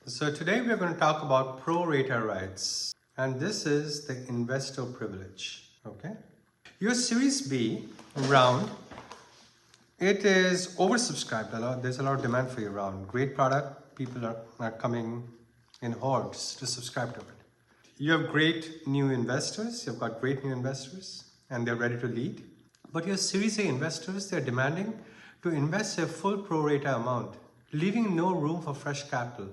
So today we're going to talk about pro-rata rights, and this is the investor privilege. Okay, your Series B round, it is oversubscribed. There's a lot of demand for your round. Great product. People are coming in hordes to subscribe to it. You have great new investors. You've got great new investors, and they're ready to lead. But your Series A investors, they're demanding to invest a full pro-rata amount, leaving no room for fresh capital.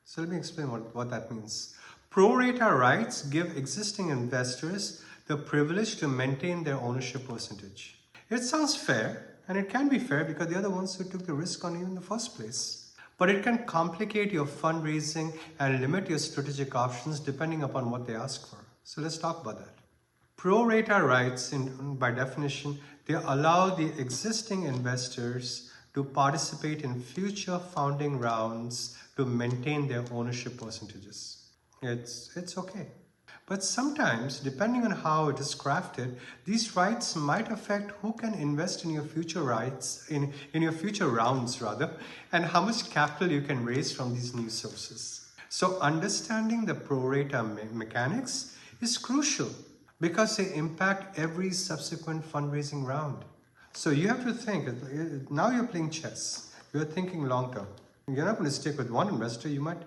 So let me explain what that means. Pro-rata rights give existing investors the privilege to maintain their ownership percentage. It sounds fair, and it can be fair because they're the ones who took the risk on you in the first place. But it can complicate your fundraising and limit your strategic options depending upon what they ask for. So let's talk about that. Pro-rata rights, by definition, they allow the existing investors to participate in future founding rounds to maintain their ownership percentages. It's okay. But sometimes, depending on how it is crafted, these rights might affect who can invest in your future rights, in your future rounds rather, and how much capital you can raise from these new sources. So understanding the pro-rata mechanics is crucial because they impact every subsequent fundraising round. So you have to think, now you're playing chess, you're thinking long term. You're not going to stick with one investor, you might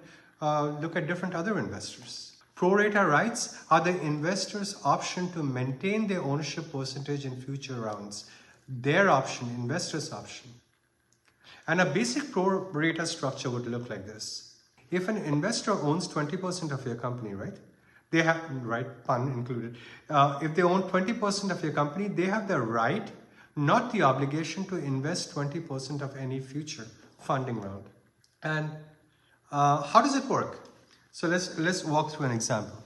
look at different other investors. Pro-rata rights are the investor's option to maintain their ownership percentage in future rounds. Their option, investor's option. And a basic pro-rata structure would look like this. If an investor owns 20% of your company, right? They have, right, pun included. If they own 20% of your company, they have the right, not the obligation, to invest 20% of any future funding round. And how does it work? So let's walk through an example.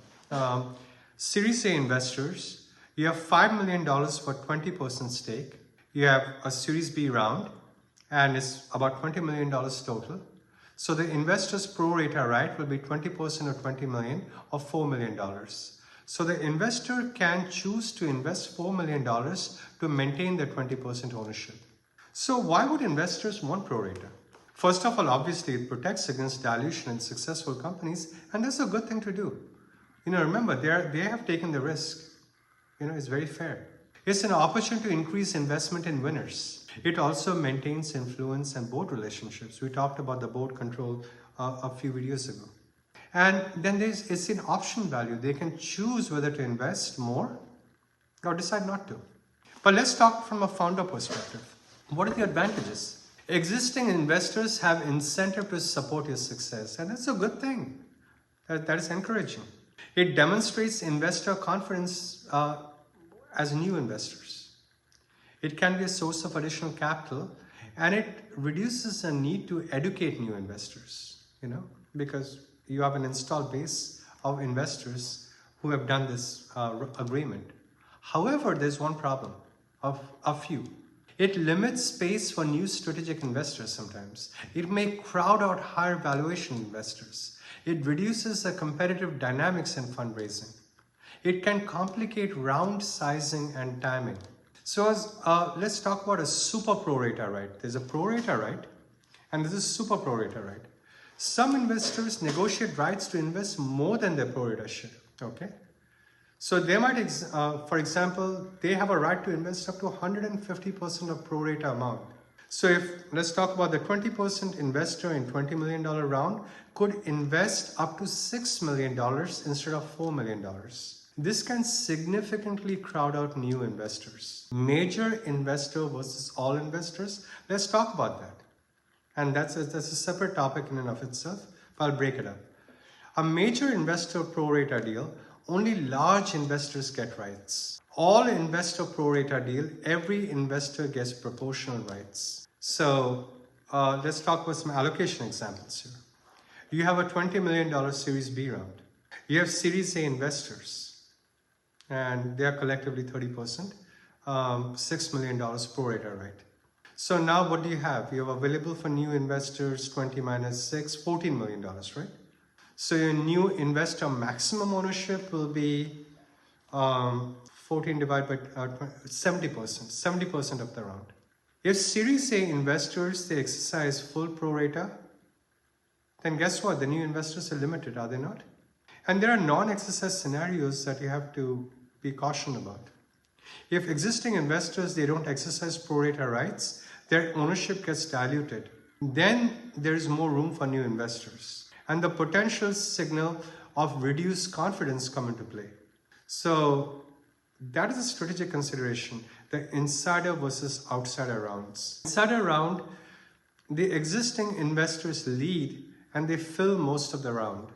Series A investors, you have $5 million for 20% stake. You have a Series B round, and it's about $20 million total. So the investor's pro-rata right will be 20% of 20 million or $4 million. So the investor can choose to invest $4 million to maintain their 20% ownership. So why would investors want pro-rata? First of all, obviously, it protects against dilution in successful companies, and that's a good thing to do. Remember, they have taken the risk. It's very fair. It's an opportunity to increase investment in winners. It also maintains influence and board relationships. We talked about the board control a few videos ago. And then it's an option value. They can choose whether to invest more or decide not to. But let's talk from a founder perspective. What are the advantages? Existing investors have incentive to support your success, and that's a good thing. That is encouraging. It demonstrates investor confidence as new investors. It can be a source of additional capital, and it reduces the need to educate new investors, because you have an installed base of investors who have done this agreement. However, there's one problem of a few. It limits space for new strategic investors sometimes. It may crowd out higher valuation investors. It reduces the competitive dynamics in fundraising. It can complicate round sizing and timing. So let's talk about a super pro-rata right. There's a pro-rata right, and this is super pro-rata right. Some investors negotiate rights to invest more than their pro-rata share. Okay, so they might, for example, they have a right to invest up to 150% of pro-rata amount. So let's talk about the 20% investor in $20 million round could invest up to $6 million instead of $4 million. This can significantly crowd out new investors. Major investor versus all investors. Let's talk about that. And that's a separate topic in and of itself, but I'll break it up. A major investor pro-rata deal, only large investors get rights. All investor pro-rata deal, every investor gets proportional rights. So let's talk about some allocation examples here. You have a $20 million Series B round. You have Series A investors, and they are collectively 30%, $6 million pro-rata right. So now what do you have? You have available for new investors, 20 minus 6, $14 million, right? So your new investor maximum ownership will be 14 divided by 70% of the round. If Series A investors, they exercise full pro-rata, then guess what? The new investors are limited, are they not? And there are non-exercise scenarios that you have to be cautioned about. If existing investors, they don't exercise pro-rata rights, their ownership gets diluted. Then there is more room for new investors. And the potential signal of reduced confidence come into play. So that is a strategic consideration, the insider versus outsider rounds. Insider round, the existing investors lead and they fill most of the round.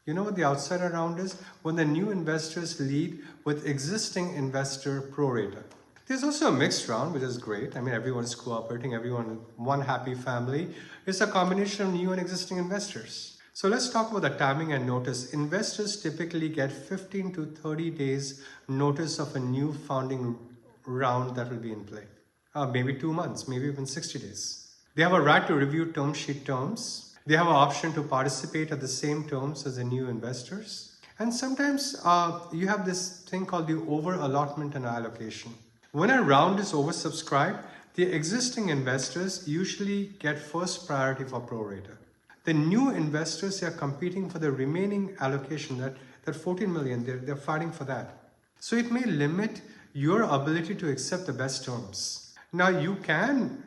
You know what the outsider round is? When the new investors lead with existing investor pro-rata. There's also a mixed round, which is great. I mean, everyone's cooperating, everyone, one happy family. It's a combination of new and existing investors. So let's talk about the timing and notice. Investors typically get 15 to 30 days notice of a new founding round that will be in play. Maybe 2 months, maybe even 60 days. They have a right to review term sheet terms. They have an option to participate at the same terms as the new investors. And sometimes you have this thing called the over allotment and allocation. When a round is oversubscribed, the existing investors usually get first priority for pro-rata. The new investors are competing for the remaining allocation, that 14 million, they're fighting for that. So it may limit your ability to accept the best terms. Now you can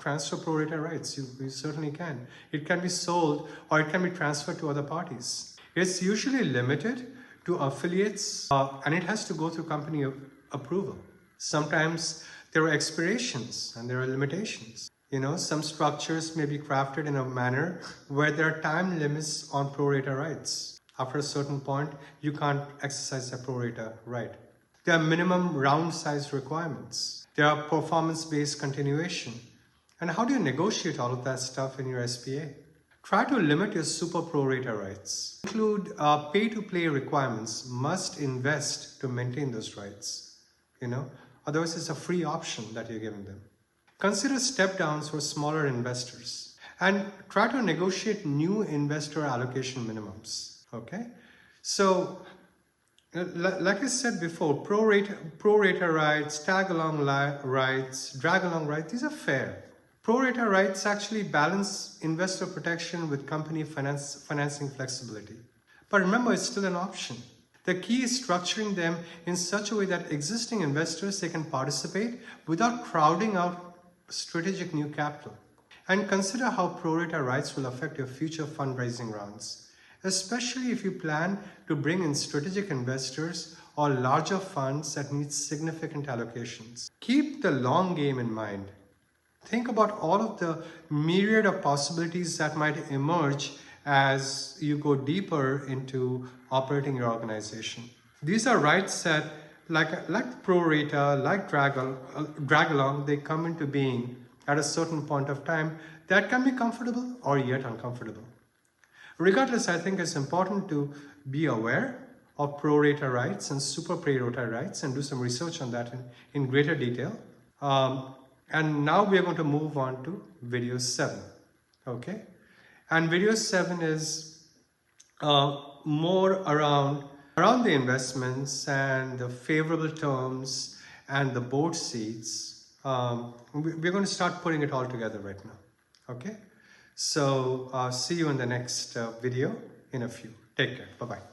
transfer pro-rata rights. You certainly can. It can be sold or it can be transferred to other parties. It's usually limited to affiliates and it has to go through company approval. Sometimes there are expirations and there are limitations. You know, some structures may be crafted in a manner where there are time limits on pro-rata rights. After a certain point, you can't exercise a pro-rata right. There are minimum round size requirements. There are performance-based continuation. And how do you negotiate all of that stuff in your SPA? Try to limit your super pro-rata rights. Include pay-to-play requirements. Must invest to maintain those rights. You know, otherwise it's a free option that you're giving them. Consider step downs for smaller investors and try to negotiate new investor allocation minimums. Okay, so like I said before, pro-rata rights, tag-along rights, drag-along rights, these are fair. Pro-rata rights actually balance investor protection with company financing flexibility. But remember, it's still an option. The key is structuring them in such a way that existing investors, they can participate without crowding out strategic new capital. And consider how pro-rata rights will affect your future fundraising rounds, especially if you plan to bring in strategic investors or larger funds that need significant allocations. Keep the long game in mind. Think about all of the myriad of possibilities that might emerge as you go deeper into operating your organization. These are rights that, like pro-rata, like drag-along, they come into being at a certain point of time that can be comfortable or yet uncomfortable. Regardless, I think it's important to be aware of pro-rata rights and super pro-rata rights and do some research on that in greater detail. And now we are going to move on to video 7. Okay, and video 7 is more around the investments and the favorable terms and the board seats. We're going to start putting it all together right now. Okay, so see you in the next video in a few. Take care. Bye-bye.